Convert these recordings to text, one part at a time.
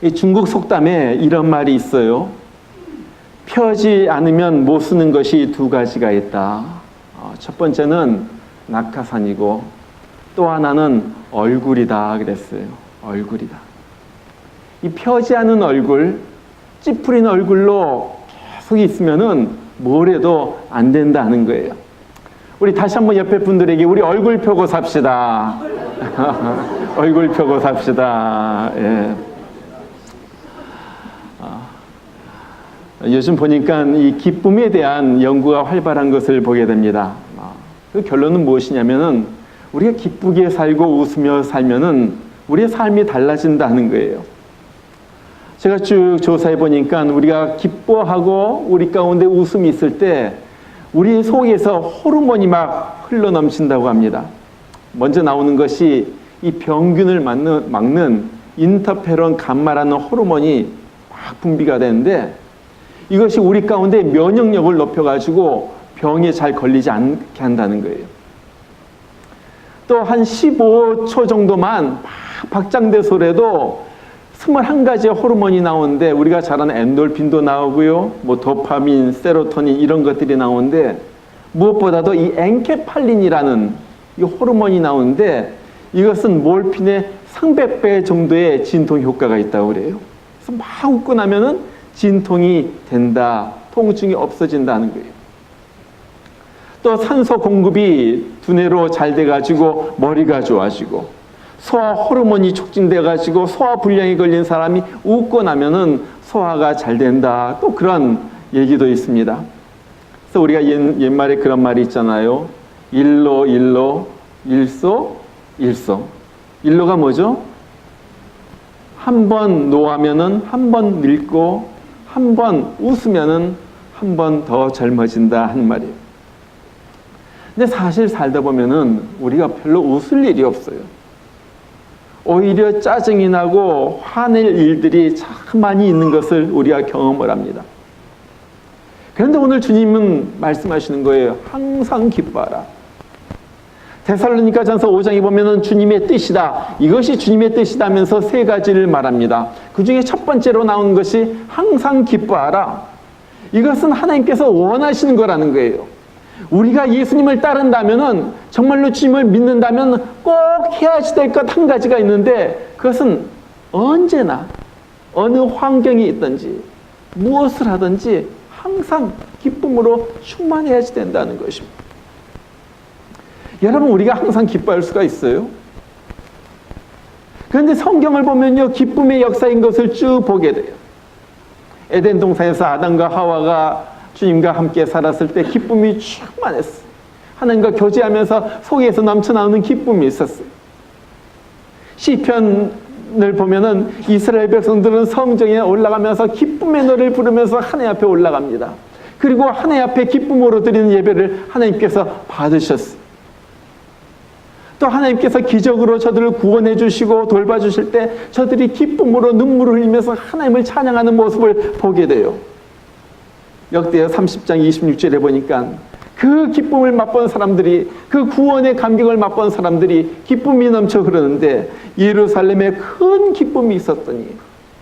이 중국 속담에 이런 말이 있어요. 펴지 않으면 못 쓰는 것이 두 가지가 있다. 첫 번째는 낙하산이고 또 하나는 얼굴이다 그랬어요. 얼굴이다. 이 펴지 않은 얼굴, 찌푸린 얼굴로 계속 있으면은 뭘 해도 안 된다는 거예요. 우리 다시 한번 옆에 분들에게 우리 얼굴 펴고 삽시다. 얼굴 펴고 삽시다. 예. 요즘 보니까 이 기쁨에 대한 연구가 활발한 것을 보게 됩니다. 그 결론은 무엇이냐면은 우리가 기쁘게 살고 웃으며 살면은 우리의 삶이 달라진다는 거예요. 제가 쭉 조사해 보니까 우리가 기뻐하고 우리 가운데 웃음이 있을 때 우리 속에서 호르몬이 막 흘러넘친다고 합니다. 먼저 나오는 것이 이 병균을 막는 인터페론 감마라는 호르몬이 막 분비가 되는데 이것이 우리 가운데 면역력을 높여가지고 병에 잘 걸리지 않게 한다는 거예요. 또 한 15초 정도만 막 박장대소해도 21가지의 호르몬이 나오는데 우리가 잘 아는 엔돌핀도 나오고요. 뭐 도파민, 세로토닌 이런 것들이 나오는데 무엇보다도 이 엔케팔린이라는 이 호르몬이 나오는데 이것은 몰핀의 300배 정도의 진통 효과가 있다고 그래요. 그래서 막 웃고 나면은 진통이 된다. 통증이 없어진다는 거예요. 또 산소 공급이 두뇌로 잘 돼가지고 머리가 좋아지고 소화 호르몬이 촉진돼가지고 소화 불량이 걸린 사람이 웃고 나면은 소화가 잘 된다. 또 그런 얘기도 있습니다. 그래서 우리가 옛말에 그런 말이 있잖아요. 일로 일소 일소. 일로가 뭐죠? 한 번 노하면은 한 번 늙고 한 번 웃으면은 한 번 더 젊어진다 하는 말이에요. 근데 사실 살다 보면은 우리가 별로 웃을 일이 없어요. 오히려 짜증이 나고 화낼 일들이 참 많이 있는 것을 우리가 경험을 합니다. 그런데 오늘 주님은 말씀하시는 거예요. 항상 기뻐하라. 데살로니가전서 5장에 보면은 주님의 뜻이다. 이것이 주님의 뜻이다면서 세 가지를 말합니다. 그 중에 첫 번째로 나온 것이 항상 기뻐하라. 이것은 하나님께서 원하시는 거라는 거예요. 우리가 예수님을 따른다면은 정말로 주님을 믿는다면 꼭 해야지 될 것 한 가지가 있는데 그것은 언제나 어느 환경이 있든지 무엇을 하든지 항상 기쁨으로 충만해야지 된다는 것입니다. 여러분 우리가 항상 기뻐할 수가 있어요? 그런데 성경을 보면요 기쁨의 역사인 것을 쭉 보게 돼요. 에덴 동산에서 아담과 하와가 주님과 함께 살았을 때 기쁨이 충만했어요. 하나님과 교제하면서 속에서 넘쳐나오는 기쁨이 있었어요. 시편을 보면은 이스라엘 백성들은 성전에 올라가면서 기쁨의 노래를 부르면서 하나님 앞에 올라갑니다. 그리고 하나님 앞에 기쁨으로 드리는 예배를 하나님께서 받으셨어요. 또 하나님께서 기적으로 저들을 구원해 주시고 돌봐주실 때 저들이 기쁨으로 눈물을 흘리면서 하나님을 찬양하는 모습을 보게 돼요. 역대하 30장 26절에 보니까 그 기쁨을 맛본 사람들이 그 구원의 감격을 맛본 사람들이 기쁨이 넘쳐 흐르는데 예루살렘에 큰 기쁨이 있었더니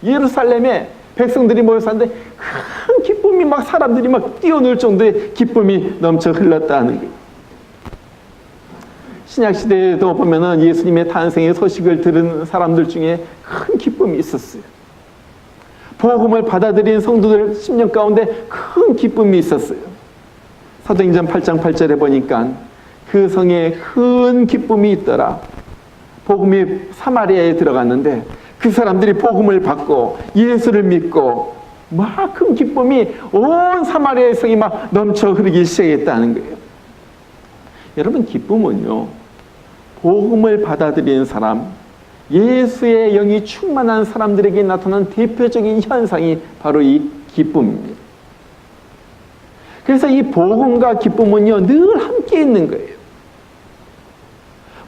예루살렘에 백성들이 모여 사는데 큰 기쁨이 막 사람들이 막 뛰어놀 정도의 기쁨이 넘쳐 흘렀다는 거예요. 신약시대에도 보면은 예수님의 탄생의 소식을 들은 사람들 중에 큰 기쁨이 있었어요. 복음을 받아들인 성도들 10년 가운데 큰 기쁨이 있었어요. 사도행전 8장 8절에 보니까 그 성에 큰 기쁨이 있더라. 복음이 사마리아에 들어갔는데 그 사람들이 복음을 받고 예수를 믿고 막 큰 기쁨이 온 사마리아의 성이 막 넘쳐 흐르기 시작했다는 거예요. 여러분 기쁨은요 복음을 받아들이는 사람 예수의 영이 충만한 사람들에게 나타난 대표적인 현상이 바로 이 기쁨입니다. 그래서 이 복음과 기쁨은요 늘 함께 있는 거예요.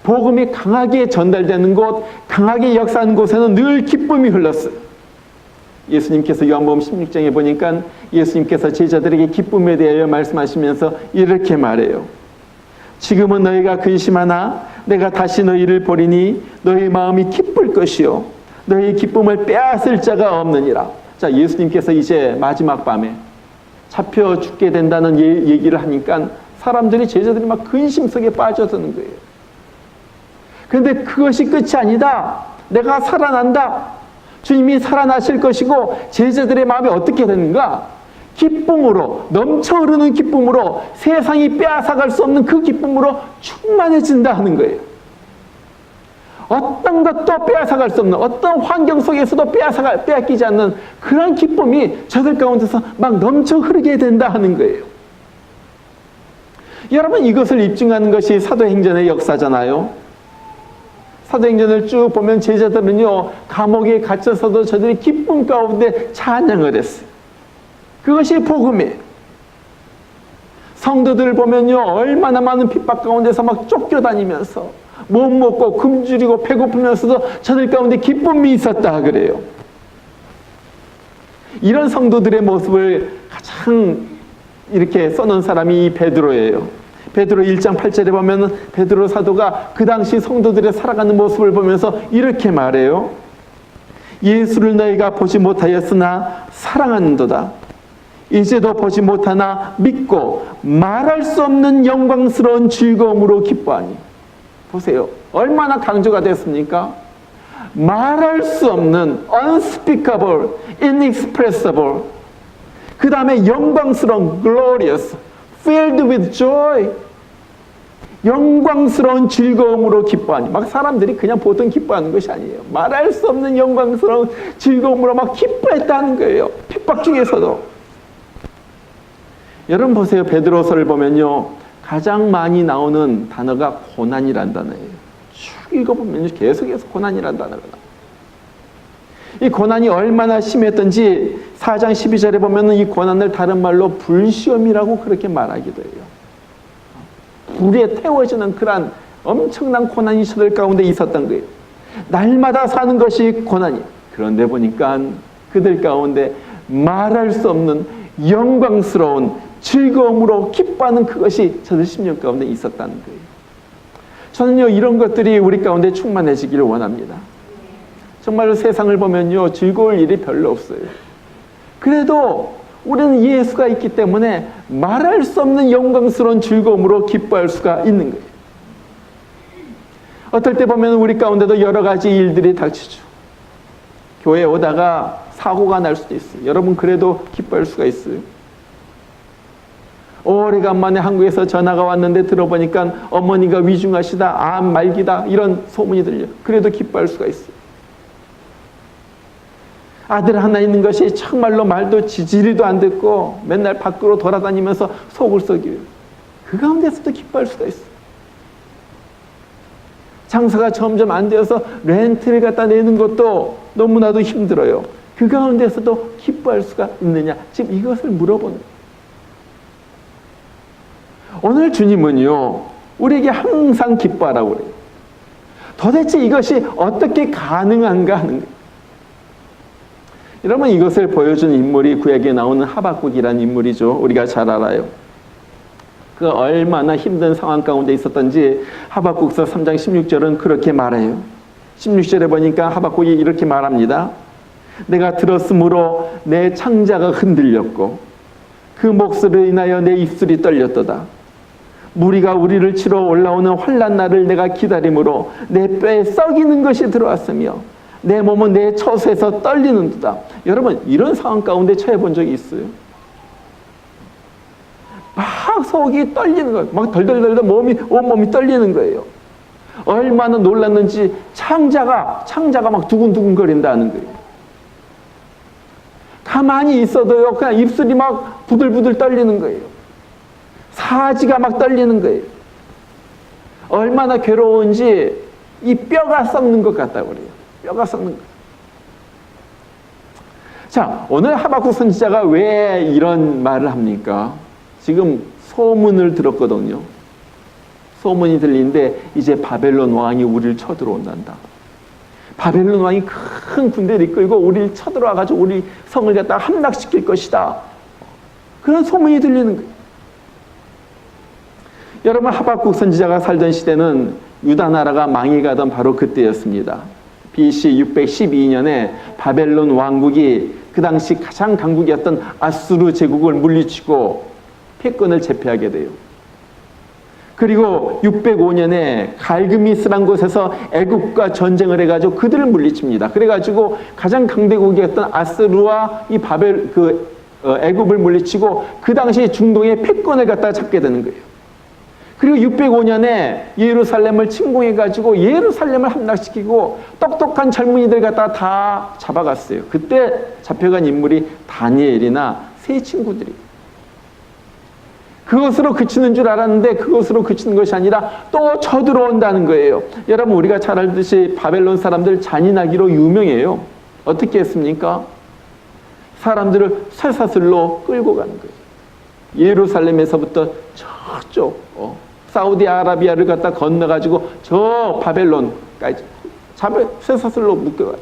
복음이 강하게 전달되는 곳, 강하게 역사하는 곳에는 늘 기쁨이 흘렀어요. 예수님께서 요한복음 16장에 보니까 예수님께서 제자들에게 기쁨에 대하여 말씀하시면서 이렇게 말해요. 지금은 너희가 근심하나 내가 다시 너희를 보리니 너희 마음이 기쁠 것이요 너희 기쁨을 빼앗을 자가 없느니라. 자, 예수님께서 이제 마지막 밤에 잡혀 죽게 된다는 얘기를 하니까 사람들이, 제자들이 막 근심 속에 빠져드는 거예요. 그런데 그것이 끝이 아니다. 내가 살아난다. 주님이 살아나실 것이고, 제자들의 마음이 어떻게 되는가? 기쁨으로, 넘쳐 흐르는 기쁨으로, 세상이 빼앗아갈 수 없는 그 기쁨으로 충만해진다 하는 거예요. 어떤 것도 빼앗아갈 수 없는, 어떤 환경 속에서도 빼앗기지 않는 그런 기쁨이 저들 가운데서 막 넘쳐 흐르게 된다 하는 거예요. 여러분, 이것을 입증하는 것이 사도행전의 역사잖아요. 사도행전을 쭉 보면 제자들은요, 감옥에 갇혀서도 저들이 기쁨 가운데 찬양을 했어요. 그것이 복음이에요. 성도들을 보면요, 얼마나 많은 핍박 가운데서 막 쫓겨다니면서 못 먹고 굶주리고 배고프면서도 저들 가운데 기쁨이 있었다 그래요. 이런 성도들의 모습을 가장 이렇게 써놓은 사람이 베드로예요. 베드로 1장 8절에 보면 베드로 사도가 그 당시 성도들의 살아가는 모습을 보면서 이렇게 말해요. 예수를 너희가 보지 못하였으나 사랑하는도다. 이제도 보지 못하나 믿고 말할 수 없는 영광스러운 즐거움으로 기뻐하니. 보세요. 얼마나 강조가 됐습니까? 말할 수 없는 unspeakable, inexpressible. 그 다음에 영광스러운 glorious, filled with joy. 영광스러운 즐거움으로 기뻐하니. 막 사람들이 그냥 보통 기뻐하는 것이 아니에요. 말할 수 없는 영광스러운 즐거움으로 막 기뻐했다는 거예요. 핍박 중에서도. 여러분 보세요. 베드로서를 보면요, 가장 많이 나오는 단어가 고난이란 단어예요. 쭉 읽어보면 계속해서 고난이란 단어가 나와요. 이 고난이 얼마나 심했던지 4장 12절에 보면 이 고난을 다른 말로 불시험이라고 그렇게 말하기도 해요. 불에 태워지는 그런 엄청난 고난이 저들 가운데 있었던 거예요. 날마다 사는 것이 고난이에요. 그런데 보니까 그들 가운데 말할 수 없는 영광스러운 즐거움으로 기뻐하는 그것이 저들 심령 가운데 있었다는 거예요. 저는요, 이런 것들이 우리 가운데 충만해지기를 원합니다. 정말로 세상을 보면요, 즐거울 일이 별로 없어요. 그래도 우리는 예수가 있기 때문에 말할 수 없는 영광스러운 즐거움으로 기뻐할 수가 있는 거예요. 어떨 때 보면 우리 가운데도 여러 가지 일들이 닥치죠. 교회에 오다가 사고가 날 수도 있어요. 여러분 그래도 기뻐할 수가 있어요. 오래간만에 한국에서 전화가 왔는데 들어보니까 어머니가 위중하시다, 암 말기다, 이런 소문이 들려요. 그래도 기뻐할 수가 있어요. 아들 하나 있는 것이 정말로 말도 지지리도 안 듣고 맨날 밖으로 돌아다니면서 속을 썩여요. 그 가운데서도 기뻐할 수가 있어요. 장사가 점점 안 되어서 렌트를 갖다 내는 것도 너무나도 힘들어요. 그 가운데서도 기뻐할 수가 있느냐? 지금 이것을 물어보는 거예요. 오늘 주님은요, 우리에게 항상 기뻐하라고 그래요. 도대체 이것이 어떻게 가능한가 하는 거예요. 여러분, 이것을 보여준 인물이 구약에 나오는 하박국이라는 인물이죠. 우리가 잘 알아요. 그 얼마나 힘든 상황 가운데 있었던지 하박국서 3장 16절은 그렇게 말해요. 16절에 보니까 하박국이 이렇게 말합니다. 내가 들었으므로 내 창자가 흔들렸고 그 목소리로 인하여 내 입술이 떨렸도다. 무리가 우리를 치러 올라오는 환난 날을 내가 기다림으로 내 뼈에 썩이는 것이 들어왔으며 내 몸은 내 처소에서 떨리는도다. 여러분, 이런 상황 가운데 처해 본 적이 있어요? 막 속이 떨리는 거예요. 막 덜덜덜덜 온몸이 떨리는 거예요. 얼마나 놀랐는지 창자가 막 두근두근 거린다는 거예요. 가만히 있어도요, 그냥 입술이 막 부들부들 떨리는 거예요. 사지가 막 떨리는 거예요. 얼마나 괴로운지 이 뼈가 썩는 것 같다고 그래요. 뼈가 썩는 거예요. 자, 오늘 하박국 선지자가 왜 이런 말을 합니까? 지금 소문을 들었거든요. 소문이 들리는데 이제 바벨론 왕이 우리를 쳐들어온단다. 바벨론 왕이 큰 군대를 이끌고 우리를 쳐들어와가지고 우리 성을 갖다가 함락시킬 것이다. 그런 소문이 들리는 거예요. 여러분, 하박국 선지자가 살던 시대는 유다 나라가 망해가던 바로 그때였습니다. BC 612년에 바벨론 왕국이 그 당시 가장 강국이었던 아수르 제국을 물리치고 패권을 제패하게 돼요. 그리고 605년에 갈그미스란 곳에서 애굽과 전쟁을 해가지고 그들을 물리칩니다. 그래가지고 가장 강대국이었던 아수르와 이 애굽을 물리치고 그 당시 중동의 패권을 갖다 잡게 되는 거예요. 그리고 605년에 예루살렘을 침공해가지고 예루살렘을 함락시키고 똑똑한 젊은이들 갖다 다 잡아갔어요. 그때 잡혀간 인물이 다니엘이나 세 친구들이. 그것으로 그치는 줄 알았는데 그것으로 그치는 것이 아니라 또 쳐들어온다는 거예요. 여러분, 우리가 잘 알듯이 바벨론 사람들 잔인하기로 유명해요. 어떻게 했습니까? 사람들을 쇠사슬로 끌고 가는 거예요. 예루살렘에서부터 저쪽 사우디아라비아를 갖다 건너가지고 저 바벨론까지 쇠사슬로 묶어가요.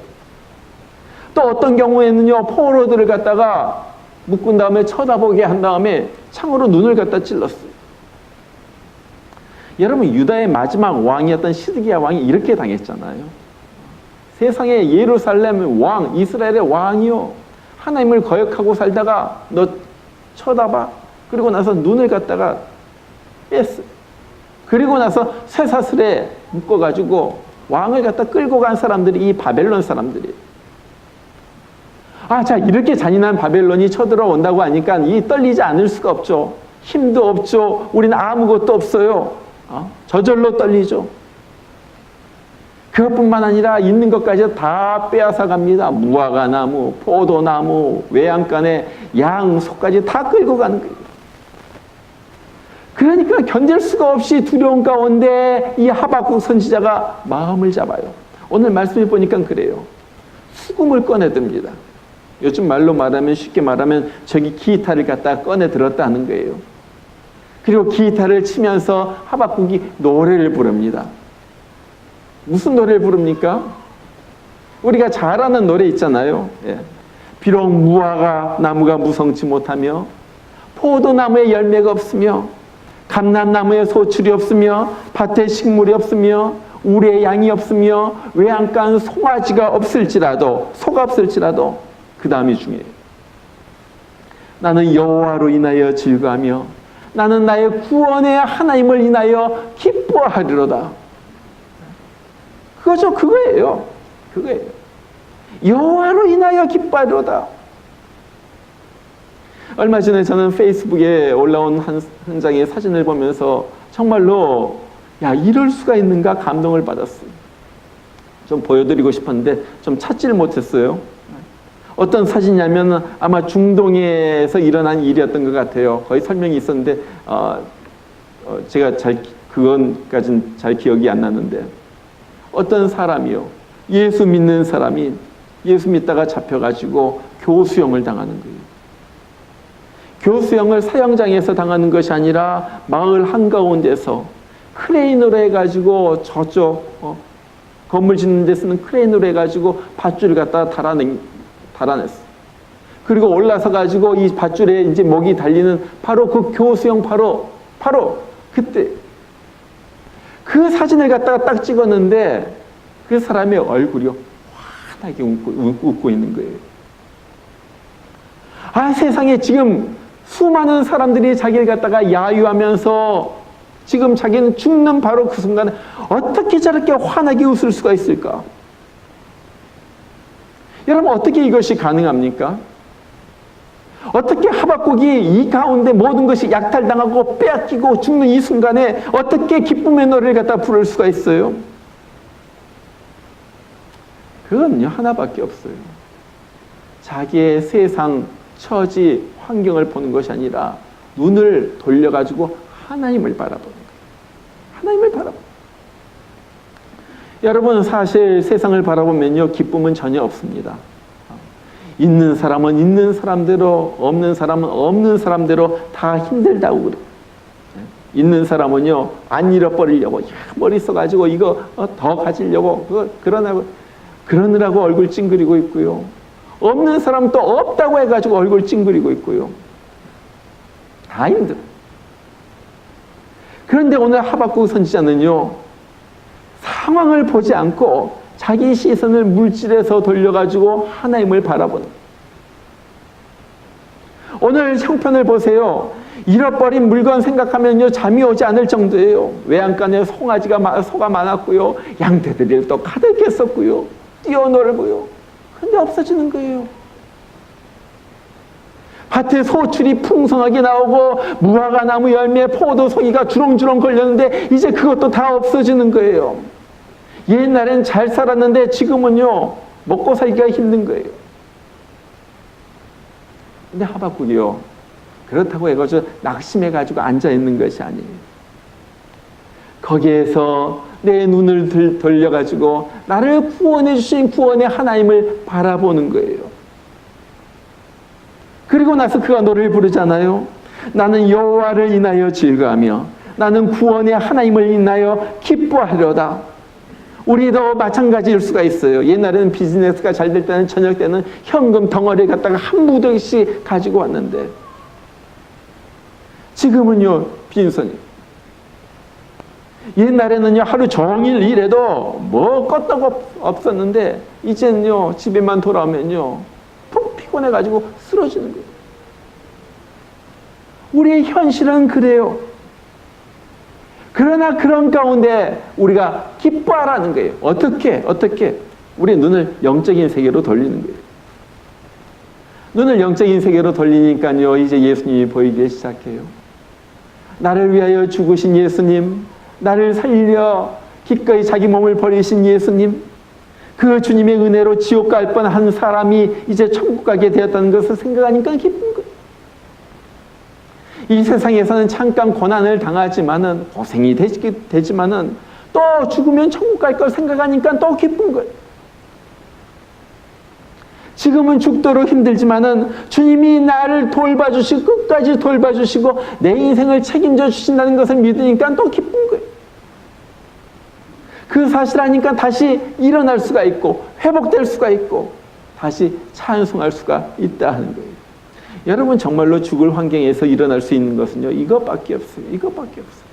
또 어떤 경우에는요, 포로들을 갖다가 묶은 다음에 쳐다보게 한 다음에 창으로 눈을 갖다 찔렀어요. 여러분, 유다의 마지막 왕이었던 시드기야 왕이 이렇게 당했잖아요. 세상의 예루살렘 왕, 이스라엘의 왕이요, 하나님을 거역하고 살다가 너 쳐다봐. 그리고 나서 눈을 갖다가 뺐어요. 그리고 나서 쇠사슬에 묶어가지고 왕을 갖다 끌고 간 사람들이 이 바벨론 사람들이에요. 자, 이렇게 잔인한 바벨론이 쳐들어온다고 하니까 이 떨리지 않을 수가 없죠. 힘도 없죠. 우리는 아무것도 없어요. 저절로 떨리죠. 그것뿐만 아니라 있는 것까지 다 빼앗아 갑니다. 무화과나무, 포도나무, 외양간에 양, 소까지 다 끌고 가는 거예요. 그러니까 견딜 수가 없이 두려운 가운데 이 하박국 선지자가 마음을 잡아요. 오늘 말씀을 보니까 그래요. 수금을 꺼내듭니다. 요즘 말로 말하면, 쉽게 말하면 저기 기타를 갖다 꺼내 들었다는 거예요. 그리고 기타를 치면서 하박국이 노래를 부릅니다. 무슨 노래를 부릅니까? 우리가 잘 아는 노래 있잖아요. 비록 무화과 나무가 무성치 못하며 포도나무에 열매가 없으며 감람나무에 소출이 없으며 밭에 식물이 없으며 우리의 양이 없으며 외양간 송아지가 없을지라도, 소가 없을지라도, 그 다음이 중요해요. 나는 여호와로 인하여 즐거하며 나는 나의 구원의 하나님을 인하여 기뻐하리로다. 그거예요. 여호와로 인하여 기뻐하리로다. 얼마 전에 저는 페이스북에 올라온 한 장의 사진을 보면서 정말로 이럴 수가 있는가 감동을 받았어요. 좀 보여드리고 싶었는데 좀 찾지를 못했어요. 어떤 사진이냐면 아마 중동에서 일어난 일이었던 것 같아요. 거의 설명이 있었는데 제가 그건까지는 잘 기억이 안 나는데, 어떤 사람이요, 예수 믿는 사람이 예수 믿다가 잡혀가지고 교수형을 당하는 거예요. 교수형을 사형장에서 당하는 것이 아니라 마을 한가운데서 크레인으로 해가지고 저쪽 건물 짓는 데 쓰는 크레인으로 해가지고 밧줄을 갖다 달아냈어. 그리고 올라서 가지고 이 밧줄에 이제 목이 달리는 바로 그 교수형, 바로 그때 그 사진을 갖다가 딱 찍었는데 그 사람의 얼굴이 환하게 웃고 있는 거예요. 세상에 지금 수많은 사람들이 자기를 갖다가 야유하면서 지금 자기는 죽는 바로 그 순간에 어떻게 저렇게 환하게 웃을 수가 있을까? 여러분, 어떻게 이것이 가능합니까? 어떻게 하박국이 이 가운데 모든 것이 약탈당하고 빼앗기고 죽는 이 순간에 어떻게 기쁨의 노래를 갖다 부를 수가 있어요? 그건요, 하나밖에 없어요. 자기의 세상, 처지, 환경을 보는 것이 아니라 눈을 돌려가지고 하나님을 바라보는 거예요. 하나님을 바라보는 거예요. 여러분, 사실 세상을 바라보면요, 기쁨은 전혀 없습니다. 있는 사람은 있는 사람대로, 없는 사람은 없는 사람대로 다 힘들다고 그래요. 있는 사람은요, 안 잃어버리려고 머리 써가지고 이거 더 가지려고 그러느라고 얼굴 찡그리고 있고요. 없는 사람은 또 없다고 해가지고 얼굴 찡그리고 있고요. 다 힘들어요. 그런데 오늘 하박국 선지자는요, 상황을 보지 않고 자기 시선을 물질에서 돌려가지고 하나님을 바라보는. 오늘 형편을 보세요. 잃어버린 물건 생각하면요, 잠이 오지 않을 정도예요. 외양간에 소가 많았고요, 양떼들이 또 가득했었고요, 뛰어놀고요. 근데 없어지는 거예요. 밭에 소출이 풍성하게 나오고 무화과 나무 열매, 포도 송이가 주렁주렁 걸렸는데 이제 그것도 다 없어지는 거예요. 옛날엔 잘 살았는데 지금은요, 먹고 살기가 힘든 거예요. 근데 하박국이요, 그렇다고 해가지고 낙심해가지고 앉아있는 것이 아니에요. 거기에서 내 눈을 돌려가지고 나를 구원해 주신 구원의 하나님을 바라보는 거예요. 그리고 나서 그가 노래를 부르잖아요. 나는 여호와를 인하여 즐거하며 나는 구원의 하나님을 인하여 기뻐하려다. 우리도 마찬가지일 수가 있어요. 옛날에는 비즈니스가 잘 될 때는 저녁 때는 현금 덩어리를 갖다가 한 무더기씩 가지고 왔는데 지금은요, 빈손이에요. 옛날에는요, 하루 종일 일해도 뭐 껐다고 없었는데 이제는요, 집에만 돌아오면요, 푹 피곤해가지고 쓰러지는 거예요. 우리의 현실은 그래요. 그러나 그런 가운데 우리가 기뻐하라는 거예요. 어떻게? 우리 눈을 영적인 세계로 돌리는 거예요. 눈을 영적인 세계로 돌리니까요, 이제 예수님이 보이기 시작해요. 나를 위하여 죽으신 예수님, 나를 살려 기꺼이 자기 몸을 버리신 예수님, 그 주님의 은혜로 지옥 갈 뻔한 사람이 이제 천국 가게 되었다는 것을 생각하니까 기쁜 거예요. 이 세상에서는 잠깐 고난을 당하지만은, 고생이 되지만은 또 죽으면 천국 갈 걸 생각하니까 또 기쁜 거예요. 지금은 죽도록 힘들지만은 주님이 나를 돌봐주시고 끝까지 돌봐주시고 내 인생을 책임져 주신다는 것을 믿으니까 또 기쁜 거예요. 그 사실 아니까 다시 일어날 수가 있고 회복될 수가 있고 다시 찬송할 수가 있다 하는 거예요. 여러분, 정말로 죽을 환경에서 일어날 수 있는 것은요, 이것밖에 없어요. 이것밖에 없어요.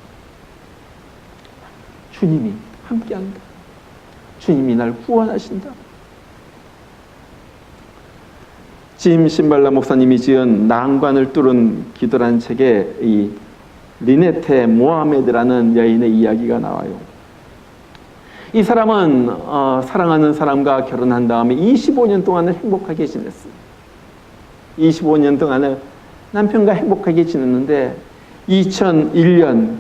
주님이 함께한다. 주님이 날 구원하신다. 짐 신발라 목사님이 지은 난관을 뚫은 기도라는 책에 이 리네테 모하메드라는 여인의 이야기가 나와요. 이 사람은 사랑하는 사람과 결혼한 다음에 25년 동안을 행복하게 지냈어요. 25년 동안을 남편과 행복하게 지냈는데 2001년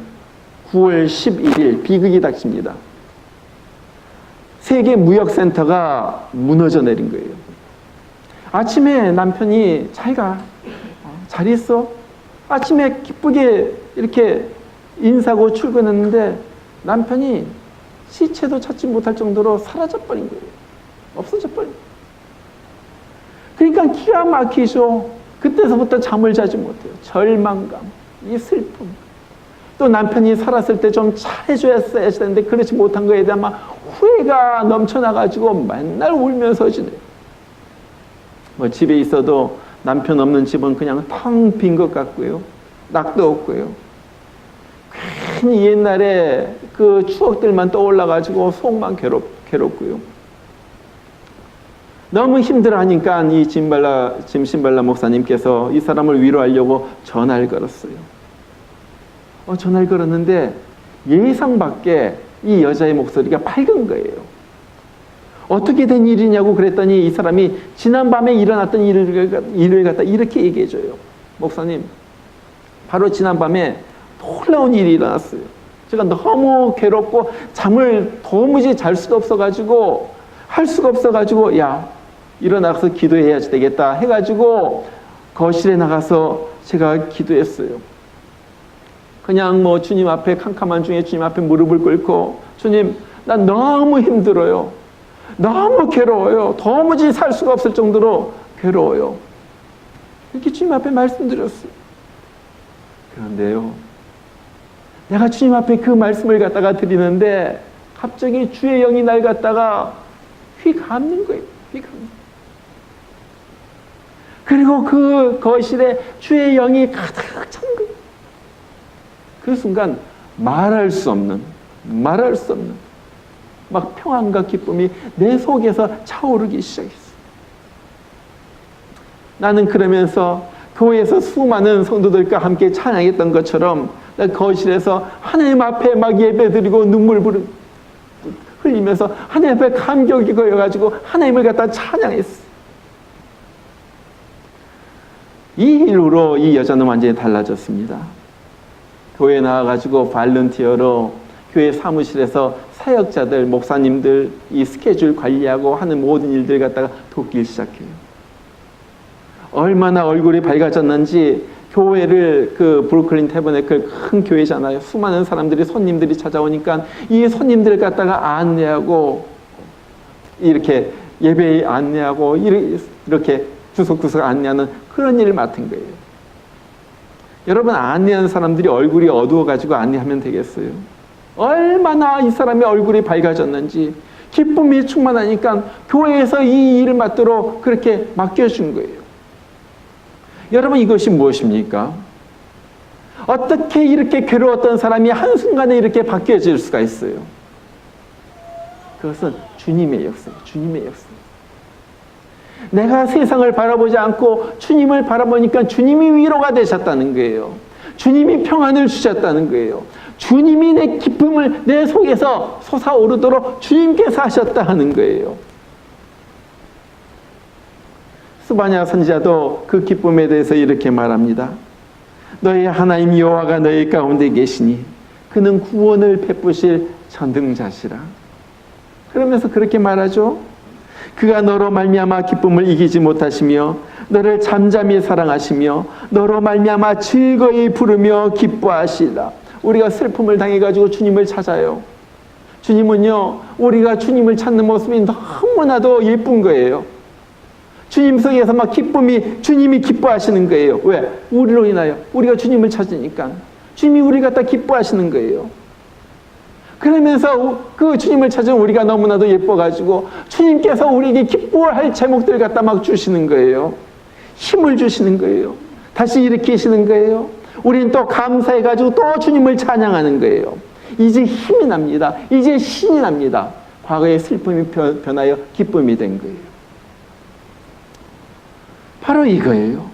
9월 11일 비극이 닥칩니다. 세계 무역센터가 무너져 내린 거예요. 아침에 남편이 잘 가, 잘 있어. 아침에 기쁘게 이렇게 인사하고 출근했는데 남편이 시체도 찾지 못할 정도로 사라져버린 거예요. 없어져버린 거예요. 그러니까 기가 막히죠. 그때서부터 잠을 자지 못해요. 절망감, 이 슬픔. 또 남편이 살았을 때 좀 잘해줘야 되는데 그렇지 못한 거에 대한 막 후회가 넘쳐나가지고 맨날 울면서 지내요. 뭐 집에 있어도 남편 없는 집은 그냥 텅 빈 것 같고요. 낙도 없고요. 괜히 옛날에 그 추억들만 떠올라가지고 속만 괴롭고요. 너무 힘들어하니까 이 짐 신발라 목사님께서 이 사람을 위로하려고 전화를 걸었어요. 전화를 걸었는데 예상 밖에 이 여자의 목소리가 밝은 거예요. 어떻게 된 일이냐고 그랬더니 이 사람이 지난밤에 일어났던 일을 갖다 이렇게 얘기해줘요. 목사님, 바로 지난밤에 놀라운 일이 일어났어요. 제가 너무 괴롭고 잠을 도무지 잘 수도 없어가지고 할 수가 없어가지고 야, 일어나서 기도해야 되겠다 해가지고 거실에 나가서 제가 기도했어요. 그냥 뭐 주님 앞에 캄캄한 중에 주님 앞에 무릎을 꿇고 주님, 나 너무 힘들어요. 너무 괴로워요. 도무지 살 수가 없을 정도로 괴로워요. 이렇게 주님 앞에 말씀드렸어요. 그런데요, 내가 주님 앞에 그 말씀을 갖다가 드리는데 갑자기 주의 영이 날 갖다가 휘감는 거예요. 휘감는. 그리고 그 거실에 주의 영이 가득 찬 거예요. 그 순간 말할 수 없는 막 평안과 기쁨이 내 속에서 차오르기 시작했어요. 나는 그러면서 교회에서 수많은 성도들과 함께 찬양했던 것처럼 거실에서 하나님 앞에 막 예배드리고 눈물 흘리면서 하나님 앞에 감격이 거여가지고 하나님을 갖다 찬양했어요. 이 일로 이 여자는 완전히 달라졌습니다. 교회에 나와가지고 발런티어로 교회 사무실에서 사역자들, 목사님들 이 스케줄 관리하고 하는 모든 일들 갖다가 돕기 시작해요. 얼마나 얼굴이 밝아졌는지 교회를 그 브루클린 태버네클 큰 교회잖아요. 수많은 사람들이 손님들이 찾아오니까 이 손님들 갖다가 안내하고 이렇게 예배에 안내하고 이렇게 구석구석 안내하는 그런 일을 맡은 거예요. 여러분 안내하는 사람들이 얼굴이 어두워가지고 안내하면 되겠어요? 얼마나 이 사람의 얼굴이 밝아졌는지 기쁨이 충만하니까 교회에서 이 일을 맡도록 그렇게 맡겨준 거예요. 여러분 이것이 무엇입니까? 어떻게 이렇게 괴로웠던 사람이 한순간에 이렇게 바뀌어질 수가 있어요? 그것은 주님의 역사예요. 주님의 역사. 내가 세상을 바라보지 않고 주님을 바라보니까 주님이 위로가 되셨다는 거예요. 주님이 평안을 주셨다는 거예요. 주님이 내 기쁨을 내 속에서 솟아오르도록 주님께서 하셨다 하는 거예요. 스바냐 선지자도 그 기쁨에 대해서 이렇게 말합니다. 너희 하나님 여호와가 너희 가운데 계시니 그는 구원을 베푸실 전능자시라. 그러면서 그렇게 말하죠. 그가 너로 말미암아 기쁨을 이기지 못하시며 너를 잠잠히 사랑하시며 너로 말미암아 즐거이 부르며 기뻐하시라. 우리가 슬픔을 당해가지고 주님을 찾아요. 주님은요, 우리가 주님을 찾는 모습이 너무나도 예쁜 거예요. 주님 속에서 막 주님이 기뻐하시는 거예요. 왜? 우리로 인하여. 우리가 주님을 찾으니까. 주님이 우리 갖다 기뻐하시는 거예요. 그러면서 그 주님을 찾은 우리가 너무나도 예뻐가지고 주님께서 우리에게 기뻐할 제목들 갖다 막 주시는 거예요. 힘을 주시는 거예요. 다시 일으키시는 거예요. 우리는 또 감사해가지고 또 주님을 찬양하는 거예요. 이제 힘이 납니다. 이제 신이 납니다. 과거의 슬픔이 변하여 기쁨이 된 거예요. 바로 이거예요.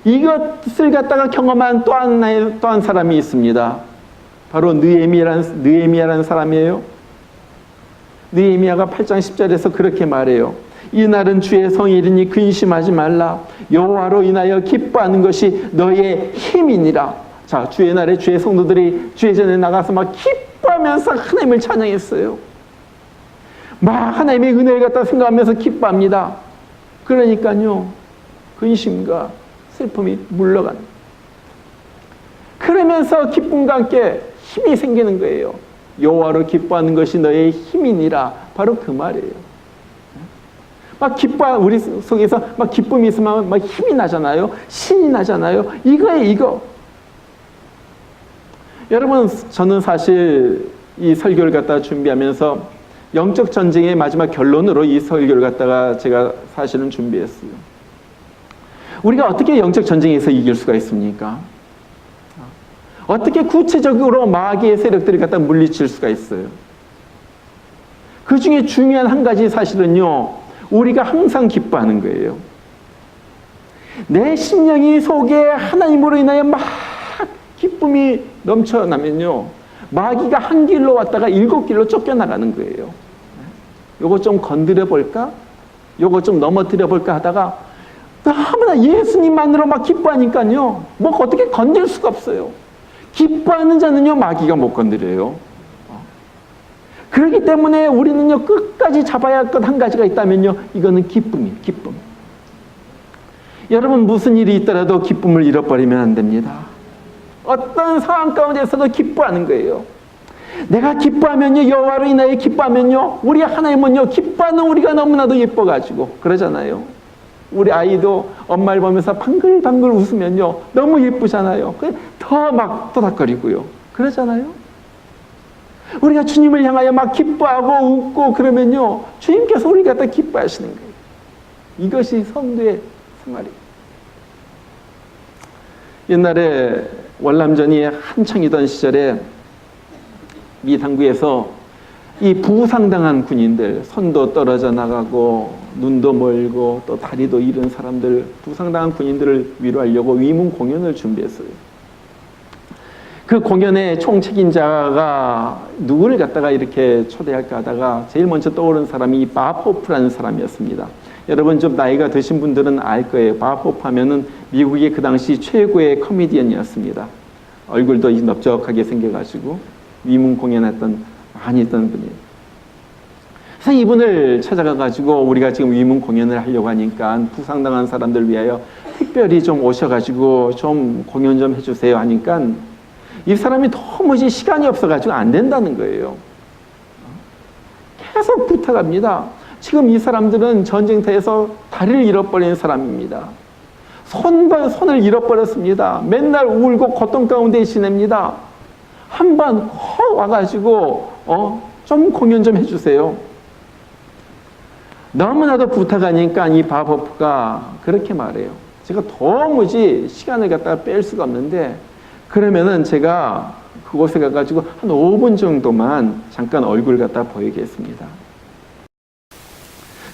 이것을 갖다가 경험한 또 한 사람이 있습니다. 바로 느헤미야라는 사람이에요. 느헤미야가 8장 10절에서 그렇게 말해요. 이날은 주의 성일이니 근심하지 말라. 여호와로 인하여 기뻐하는 것이 너의 힘이니라. 자, 주의 날에 주의 성도들이 주의 전에 나가서 막 기뻐하면서 하나님을 찬양했어요. 막 하나님의 은혜를 갖다 생각하면서 기뻐합니다. 그러니까요, 근심과 슬픔이 물러가는. 그러면서 기쁨과 함께 힘이 생기는 거예요. 여호와로 기뻐하는 것이 너의 힘이니라. 바로 그 말이에요. 막 우리 속에서 막 기쁨이 있으면 막 힘이 나잖아요. 신이 나잖아요. 이거예요, 이거. 여러분, 저는 사실 이 설교를 갖다가 준비하면서 영적 전쟁의 마지막 결론으로 이 설교를 갖다가 제가 사실은 준비했어요. 우리가 어떻게 영적 전쟁에서 이길 수가 있습니까? 어떻게 구체적으로 마귀의 세력들을 갖다 물리칠 수가 있어요? 그 중에 중요한 한 가지 사실은요, 우리가 항상 기뻐하는 거예요. 내 심령이 속에 하나님으로 인하여 막 기쁨이 넘쳐나면요, 마귀가 한 길로 왔다가 7길로 쫓겨나가는 거예요. 요거 좀 건드려 볼까? 요거 좀 넘어뜨려 볼까 하다가 너무나 예수님만으로 막 기뻐하니까요, 뭐 어떻게 건들 수가 없어요. 기뻐하는 자는요, 마귀가 못 건드려요. 그렇기 때문에 우리는요, 끝까지 잡아야 할 것 한 가지가 있다면요, 이거는 기쁨이에요. 기쁨. 여러분, 무슨 일이 있더라도 기쁨을 잃어버리면 안 됩니다. 어떤 상황 가운데서도 기뻐하는 거예요. 내가 기뻐하면요, 여호와로 인하여 기뻐하면요, 우리 하나님은요, 기뻐하는 우리가 너무나도 예뻐가지고 그러잖아요. 우리 아이도 엄마를 보면서 방글방글 웃으면요, 너무 예쁘잖아요. 더 막 토닥거리고요, 그러잖아요. 우리가 주님을 향하여 막 기뻐하고 웃고 그러면요, 주님께서 우리 갖다 기뻐하시는 거예요. 이것이 성도의 생활이에요. 옛날에 월남전이 한창이던 시절에 미 당구에서 이 부상당한 군인들, 손도 떨어져 나가고 눈도 멀고 또 다리도 잃은 사람들, 부상당한 군인들을 위로하려고 위문 공연을 준비했어요. 그 공연의 총책임자가 누구를 갖다가 이렇게 초대할까 하다가 제일 먼저 떠오른 사람이 이 밥 호프라는 사람이었습니다. 여러분 좀 나이가 드신 분들은 알 거예요. 밥 호프 하면은 미국의 그 당시 최고의 코미디언이었습니다. 얼굴도 넓적하게 생겨가지고 위문 공연했던 많이 했던 분이에요. 그래서 이분을 찾아가가지고 우리가 지금 위문 공연을 하려고 하니까 부상당한 사람들 위하여 특별히 좀 오셔가지고 좀 공연 좀 해주세요 하니까 이 사람이 도무지 시간이 없어가지고 안 된다는 거예요. 계속 부탁합니다. 지금 이 사람들은 전쟁터에서 다리를 잃어버린 사람입니다. 손을 잃어버렸습니다. 맨날 울고 고통 가운데 지냅니다. 한번 와가지고 좀 공연 좀 해주세요. 너무나도 부탁하니까 이 바버프가 그렇게 말해요. 제가 도무지 시간을 갖다가 뺄 수가 없는데 그러면은 제가 그곳에 가가지고 한 5분 정도만 잠깐 얼굴 갖다 보이겠습니다.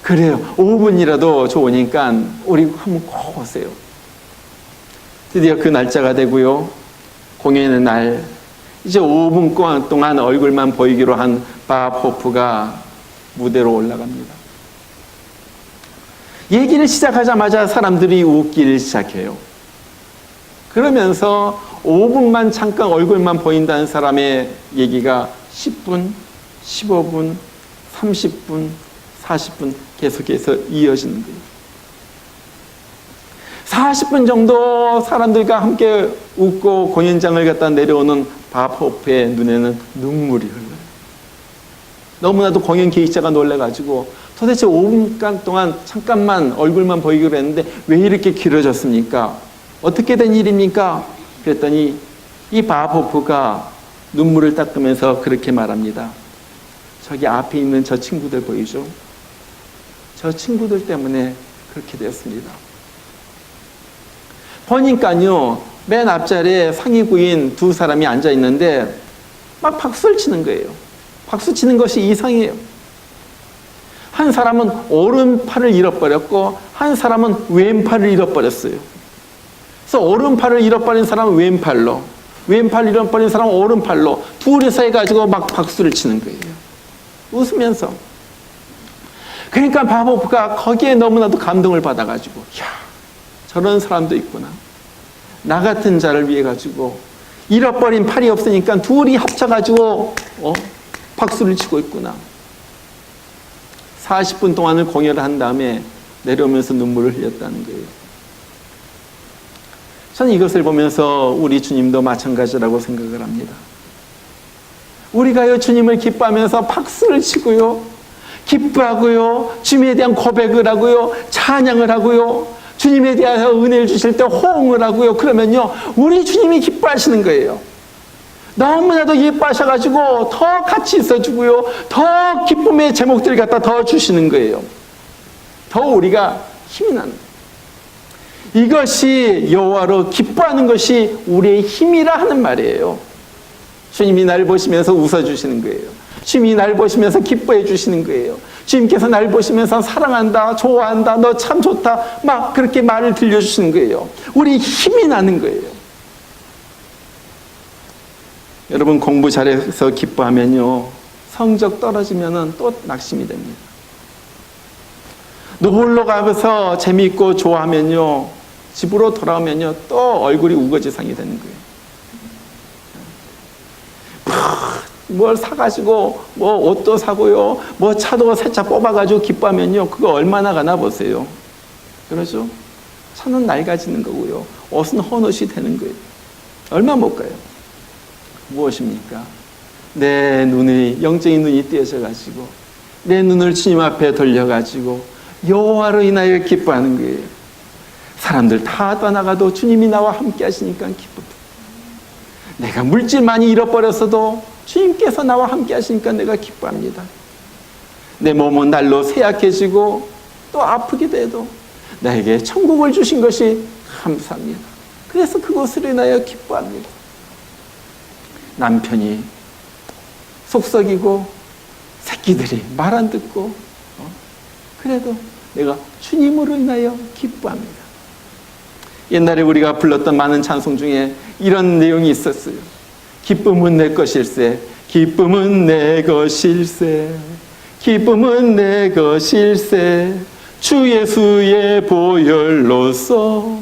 그래요. 5분이라도 좋으니까 우리 한번 꼭 오세요. 드디어 그 날짜가 되고요. 공연의 날 이제 5분 동안 얼굴만 보이기로 한 밥 호프가 무대로 올라갑니다. 얘기를 시작하자마자 사람들이 웃기를 시작해요. 그러면서 5분만 잠깐 얼굴만 보인다는 사람의 얘기가 10분, 15분, 30분, 40분 계속해서 이어지는 거예요. 40분 정도 사람들과 함께 웃고 공연장을 갖다 내려오는 밥 호프의 눈에는 눈물이 흘러요. 너무나도 공연 기획자가 놀라가지고 도대체 5분간 동안 잠깐만 얼굴만 보이기로 했는데 왜 이렇게 길어졌습니까? 어떻게 된 일입니까? 그랬더니 이 밥 호프가 눈물을 닦으면서 그렇게 말합니다. 저기 앞에 있는 저 친구들 보이죠? 저 친구들 때문에 그렇게 되었습니다. 보니까요, 맨 앞자리에 상위구인 두 사람이 앉아 있는데 막 박수를 치는 거예요. 박수 치는 것이 이상해요. 한 사람은 오른팔을 잃어버렸고 한 사람은 왼팔을 잃어버렸어요. 그래서 오른팔을 잃어버린 사람은 왼팔로, 왼팔을 잃어버린 사람은 오른팔로 둘이서 해가지고 막 박수를 치는 거예요. 웃으면서. 그러니까 바보가 거기에 너무나도 감동을 받아가지고 야, 저런 사람도 있구나. 나 같은 자를 위해 가지고 잃어버린 팔이 없으니까 둘이 합쳐가지고 박수를 치고 있구나. 40분 동안을 공연을 한 다음에 내려오면서 눈물을 흘렸다는 거예요. 저는 이것을 보면서 우리 주님도 마찬가지라고 생각을 합니다. 우리가요 주님을 기뻐하면서 박수를 치고요, 기뻐하고요, 주님에 대한 고백을 하고요, 찬양을 하고요, 주님에 대하여 은혜를 주실 때 호응을 하고요. 그러면요 우리 주님이 기뻐하시는 거예요. 너무나도 예뻐하셔가지고 더 같이 있어주고요, 더 기쁨의 제목들을 갖다 더 주시는 거예요. 더 우리가 힘이 나는 거예요. 이것이 여호와로 기뻐하는 것이 우리의 힘이라 하는 말이에요. 주님이 날 보시면서 웃어주시는 거예요. 주님이 날 보시면서 기뻐해 주시는 거예요. 주님께서 날 보시면서 사랑한다, 좋아한다, 너 참 좋다, 막 그렇게 말을 들려주시는 거예요. 우리 힘이 나는 거예요. 여러분 공부 잘해서 기뻐하면요 성적 떨어지면은 또 낙심이 됩니다. 놀러 가서 재미있고 좋아하면요 집으로 돌아오면요 또 얼굴이 우거지상이 되는 거예요. 뭘 사가지고 뭐 옷도 사고요, 뭐 차도 새 차 뽑아가지고 기뻐하면요 그거 얼마나 가나 보세요. 그러죠? 차는 낡아지는 거고요, 옷은 헌옷이 되는 거예요. 얼마 못 가요. 무엇입니까? 내 눈이, 영적인 눈이 띄어져가지고 내 눈을 주님 앞에 돌려가지고 여호와로 인하여 기뻐하는 거예요. 사람들 다 떠나가도 주님이 나와 함께 하시니까 기쁩니다. 내가 물질 많이 잃어버렸어도 주님께서 나와 함께 하시니까 내가 기뻐합니다. 내 몸은 날로 쇠약해지고 또 아프게 돼도 나에게 천국을 주신 것이 감사합니다. 그래서 그것으로 인하여 기뻐합니다. 남편이 속썩이고 악기들이 말 안 듣고 그래도 내가 주님으로 인하여 기뻐합니다. 옛날에 우리가 불렀던 많은 찬송 중에 이런 내용이 있었어요. 기쁨은 내 것일세, 기쁨은 내 것일세, 기쁨은 내 것일세, 주 예수의 보혈로서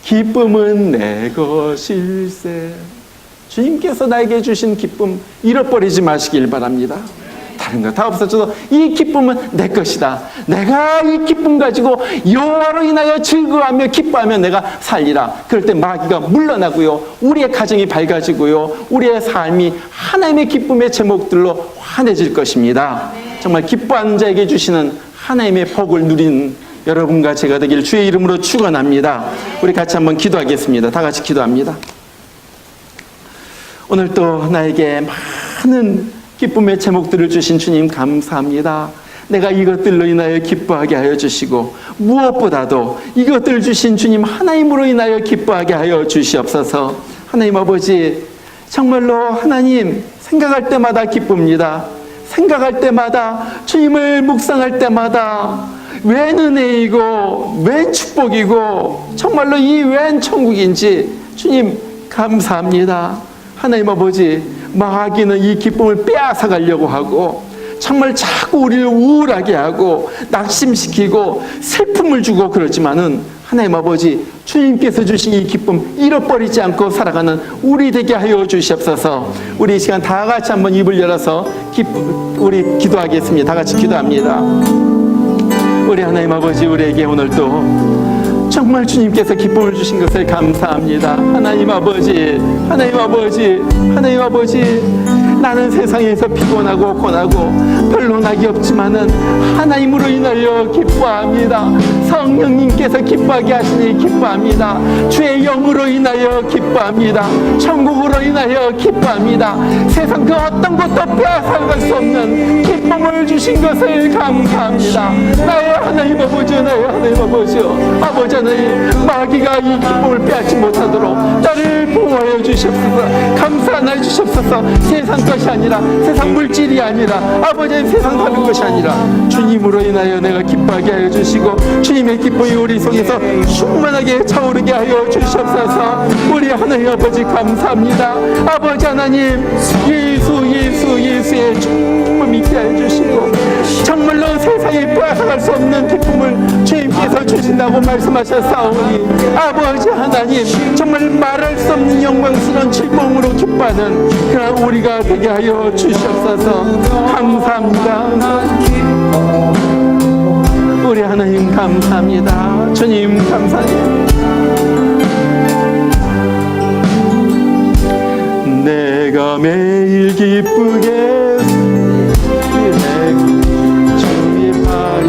기쁨은 내 것일세. 주님께서 나에게 주신 기쁨 잃어버리지 마시길 바랍니다. 다른 거 다 없어져도 이 기쁨은 내 것이다. 내가 이 기쁨 가지고 여호와로 인하여 즐거워하며 기뻐하며 내가 살리라. 그럴 때 마귀가 물러나고요, 우리의 가정이 밝아지고요, 우리의 삶이 하나님의 기쁨의 제목들로 환해질 것입니다. 정말 기뻐하는 자에게 주시는 하나님의 복을 누리는 여러분과 제가 되길 주의 이름으로 축원합니다. 우리 같이 한번 기도하겠습니다. 다 같이 기도합니다. 오늘 또 나에게 많은 기쁨의 제목들을 주신 주님 감사합니다. 내가 이것들로 인하여 기뻐하게 하여 주시고 무엇보다도 이것들을 주신 주님 하나님으로 인하여 기뻐하게 하여 주시옵소서. 하나님 아버지, 정말로 하나님 생각할 때마다 기쁩니다. 생각할 때마다, 주님을 묵상할 때마다 웬 은혜이고 웬 축복이고 정말로 이 웬 천국인지 주님 감사합니다. 하나님 아버지, 마귀는 이 기쁨을 빼앗아 가려고 하고 정말 자꾸 우리를 우울하게 하고 낙심시키고 슬픔을 주고 그러지만은 하나님 아버지, 주님께서 주신 이 기쁨 잃어버리지 않고 살아가는 우리 되게 하여 주시옵소서. 우리 이 시간 다 같이 한번 입을 열어서 우리 기도하겠습니다. 다 같이 기도합니다. 우리 하나님 아버지, 우리에게 오늘 또 정말 주님께서 기쁨을 주신 것을 감사합니다. 하나님 아버지, 하나님 아버지, 하나님 아버지, 나는 세상에서 피곤하고 고나고 별로 낙이 없지만은 하나님으로 인하여 기뻐합니다. 성령님께서 기뻐하게 하시니 기뻐합니다. 주의 영으로 인하여 기뻐합니다. 천국으로 인하여 기뻐합니다. 세상 그 어떤 것도 빼앗아갈 수 없는 기쁨을 주신 것을 감사합니다. 나의 하나님 아버지, 나의 하나님 아버지, 아버지 하나님, 마귀가 이 기쁨을 빼앗지 못하도록 나를 보호하여 주시옵소서. 감사 하나 주시옵소서. 세상 것이 아니라, 세상 물질이 아니라, 아버지 세상 다른 것이 아니라 주님으로 인하여 내가 기뻐하게 하여 주시고 주님의 기쁨이 우리 속에서 충만하게 차오르게 하여 주시옵소서. 우리 하나님 아버지 감사합니다. 아버지 하나님, 예수의 충만함 있게 하여 주시고 정말로 세상에 빼앗아갈 수 없는 기쁨을 주님께서 주신다고 말씀하셨사오니 아버지 하나님, 정말 말할 수 없는 영광스러운 즐거움으로 기뻐하는 그런 우리가 되게 하여 주시옵소서. 감사합니다. 우리 하나님 감사합니다. 주님 감사해요. 내가 매일 기쁘게 주의 팔이,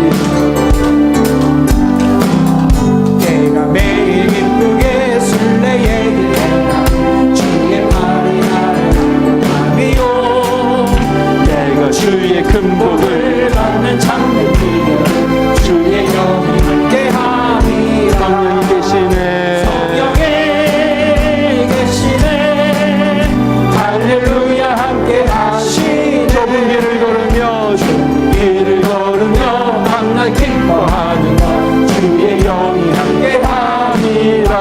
내가 매일 기쁘게 순례의 길 주의 팔이 나를 감이요, 내가 주의 큰 복을 받는 참된 기쁨 주의 영이 함께하리라. 성령이 계시네, 성령이 계시네, 할렐루야 함께하시네. 좁은 길을 걸으며 길을 걸으며 밤낮 기뻐하는 것 주의 영이 함께함이라.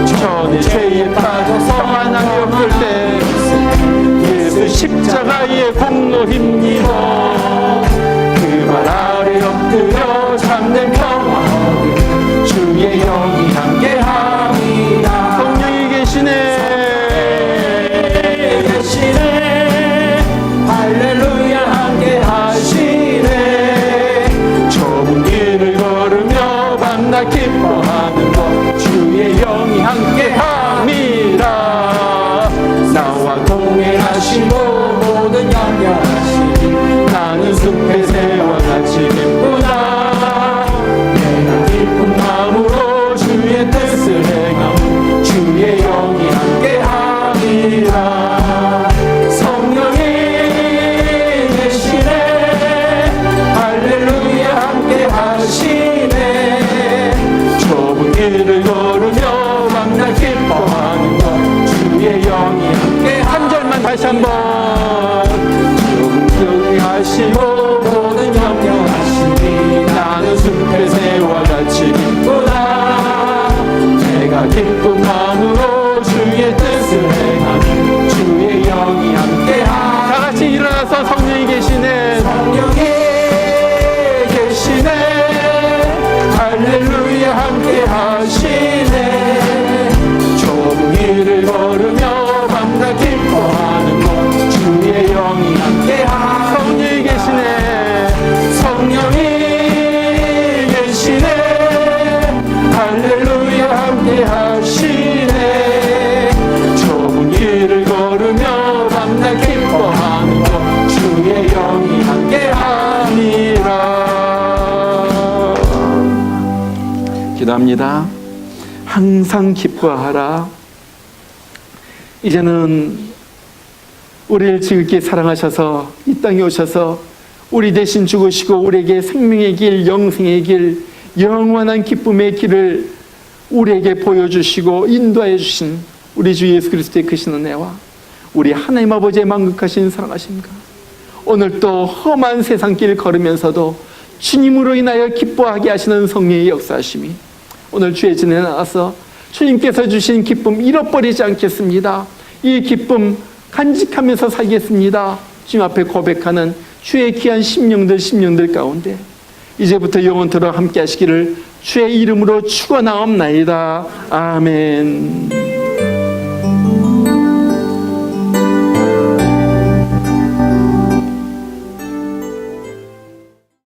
천의 죄에 빠져서 만함이 없을 때 예수 십자가의 공로 힘입어 그 말 아래 엎드려 참된 평화 얻은 주의 영이 함께함이라. 성령이 계시네, 계시네, 할렐루야 함께하시네. 좁은 길을 걸으며 밤낮 기뻐하는 것 주의 영이 함께함이라. 나와 동행하시고 모든 양양하시니 나는 숲의 새와 같이 기쁘다. 내가 기쁜 마음으로 주의 뜻을 행하오 주의 영이 함께함이라. 성령이 계시네, 할렐루야 함께하시네. 좁은 길을 걸으며 밤낮 기뻐하는 것 주의 영이 함께. 한 절만 다시 한번. 영이 하시네, 감사합니다. 항상 기뻐하라. 이제는 우리를 지극히 사랑하셔서 이 땅에 오셔서 우리 대신 죽으시고 우리에게 생명의 길, 영생의 길, 영원한 기쁨의 길을 우리에게 보여주시고 인도해 주신 우리 주 예수 그리스도의 크신 은혜와 우리 하나님 아버지의 만극하신 사랑하심과 오늘 또 험한 세상길 걸으면서도 주님으로 인하여 기뻐하게 하시는 성령의 역사하심이 오늘 주의 전에 나와서 주님께서 주신 기쁨 잃어버리지 않겠습니다. 이 기쁨 간직하면서 살겠습니다. 주님 앞에 고백하는 주의 귀한 심령들 가운데 이제부터 영원토록 함께 하시기를 주의 이름으로 축원하옵나이다. 아멘.